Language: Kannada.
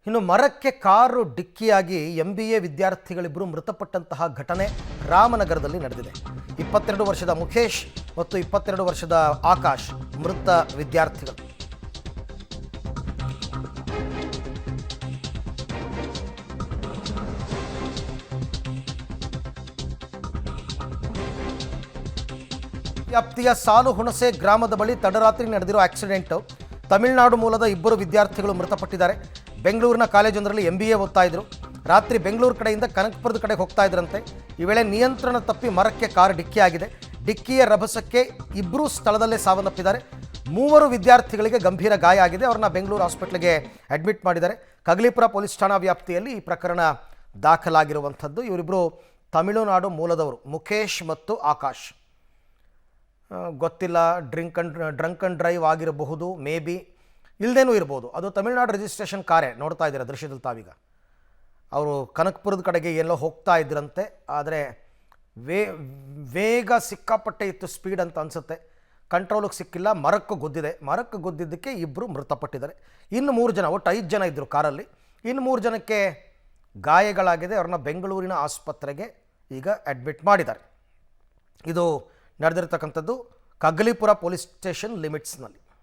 ಇನ್ನು ಮರಕ್ಕೆ ಕಾರು ಡಿಕ್ಕಿಯಾಗಿ MBA ವಿದ್ಯಾರ್ಥಿಗಳಿಬ್ಬರು ಮೃತಪಟ್ಟಂತಹ ಘಟನೆ ರಾಮನಗರದಲ್ಲಿ ನಡೆದಿದೆ. 22 ವರ್ಷದ ಮುಖೇಶ್ ಮತ್ತು 22 ವರ್ಷದ ಆಕಾಶ್ ಮೃತ ವಿದ್ಯಾರ್ಥಿಗಳು. ವ್ಯಾಪ್ತಿಯ ಸಾಲುಹುಣಸೆ ಗ್ರಾಮದ ಬಳಿ ತಡರಾತ್ರಿ ನಡೆದಿರೋ ಆಕ್ಸಿಡೆಂಟ್. ತಮಿಳುನಾಡು ಮೂಲದ ಇಬ್ಬರು ವಿದ್ಯಾರ್ಥಿಗಳು ಮೃತಪಟ್ಟಿದ್ದಾರೆ. ಬೆಂಗಳೂರಿನ ಕಾಲೇಜೊಂದರಲ್ಲಿ MBA ಓದ್ತಾ ಇದ್ರು. ರಾತ್ರಿ ಬೆಂಗಳೂರು ಕಡೆಯಿಂದ ಕನಕಪುರದ ಕಡೆಗೆ ಹೋಗ್ತಾ ಇದ್ರಂತೆ. ಈ ವೇಳೆ ನಿಯಂತ್ರಣ ತಪ್ಪಿ ಮರಕ್ಕೆ ಕಾರು ಡಿಕ್ಕಿಯಾಗಿದೆ. ಡಿಕ್ಕಿಯ ರಭಸಕ್ಕೆ ಇಬ್ಬರು ಸ್ಥಳದಲ್ಲೇ ಸಾವನ್ನಪ್ಪಿದ್ದಾರೆ. 3 ವಿದ್ಯಾರ್ಥಿಗಳಿಗೆ ಗಂಭೀರ ಗಾಯ ಆಗಿದೆ. ಅವ್ರನ್ನ ಬೆಂಗಳೂರು ಹಾಸ್ಪಿಟ್ಲಿಗೆ ಅಡ್ಮಿಟ್ ಮಾಡಿದ್ದಾರೆ. ಕಗ್ಲಿಪುರ ಪೊಲೀಸ್ ಠಾಣಾ ವ್ಯಾಪ್ತಿಯಲ್ಲಿ ಈ ಪ್ರಕರಣ ದಾಖಲಾಗಿರುವಂಥದ್ದು. ಇವರಿಬ್ಬರು ತಮಿಳುನಾಡು ಮೂಲದವರು, ಮುಖೇಶ್ ಮತ್ತು ಆಕಾಶ್. ಗೊತ್ತಿಲ್ಲ, ಡ್ರಂಕ್ ಅಂಡ್ ಡ್ರೈವ್ ಆಗಿರಬಹುದು, ಮೇ ಬಿ ಇಲ್ಲದೇನೂ ಇರ್ಬೋದು. ಅದು ತಮಿಳುನಾಡು ರಿಜಿಸ್ಟ್ರೇಷನ್ ಕಾರೇ, ನೋಡ್ತಾ ಇದ್ದೀರಾ ದೃಶ್ಯದಲ್ಲಿ ತಾವೀಗ. ಅವರು ಕನಕಪುರದ ಕಡೆಗೆ ಎಲ್ಲೋ ಹೋಗ್ತಾ ಇದ್ರಂತೆ. ಆದರೆ ವೇಗ ಸಿಕ್ಕಾಪಟ್ಟೆ ಇತ್ತು, ಸ್ಪೀಡ್ ಅಂತ ಅನಿಸುತ್ತೆ. ಕಂಟ್ರೋಲಿಗೆ ಸಿಕ್ಕಿಲ್ಲ, ಮರಕ್ಕೆ ಗುದ್ದಿದೆ. ಮರಕ್ಕೆ ಗುದ್ದಿದ್ದಕ್ಕೆ ಇಬ್ಬರು ಮೃತಪಟ್ಟಿದ್ದಾರೆ. ಇನ್ನು 3 ಜನ, ಒಟ್ಟು 5 ಜನ ಇದ್ದರು ಕಾರಲ್ಲಿ. ಇನ್ನು 3 ಜನಕ್ಕೆ ಗಾಯಗಳಾಗಿದೆ. ಅವ್ರನ್ನ ಬೆಂಗಳೂರಿನ ಆಸ್ಪತ್ರೆಗೆ ಈಗ ಅಡ್ಮಿಟ್ ಮಾಡಿದ್ದಾರೆ. ಇದು ನಡೆದಿರ್ತಕ್ಕಂಥದ್ದು ಕಗ್ಲಿಪುರ ಪೊಲೀಸ್ ಸ್ಟೇಷನ್ ಲಿಮಿಟ್ಸ್ನಲ್ಲಿ.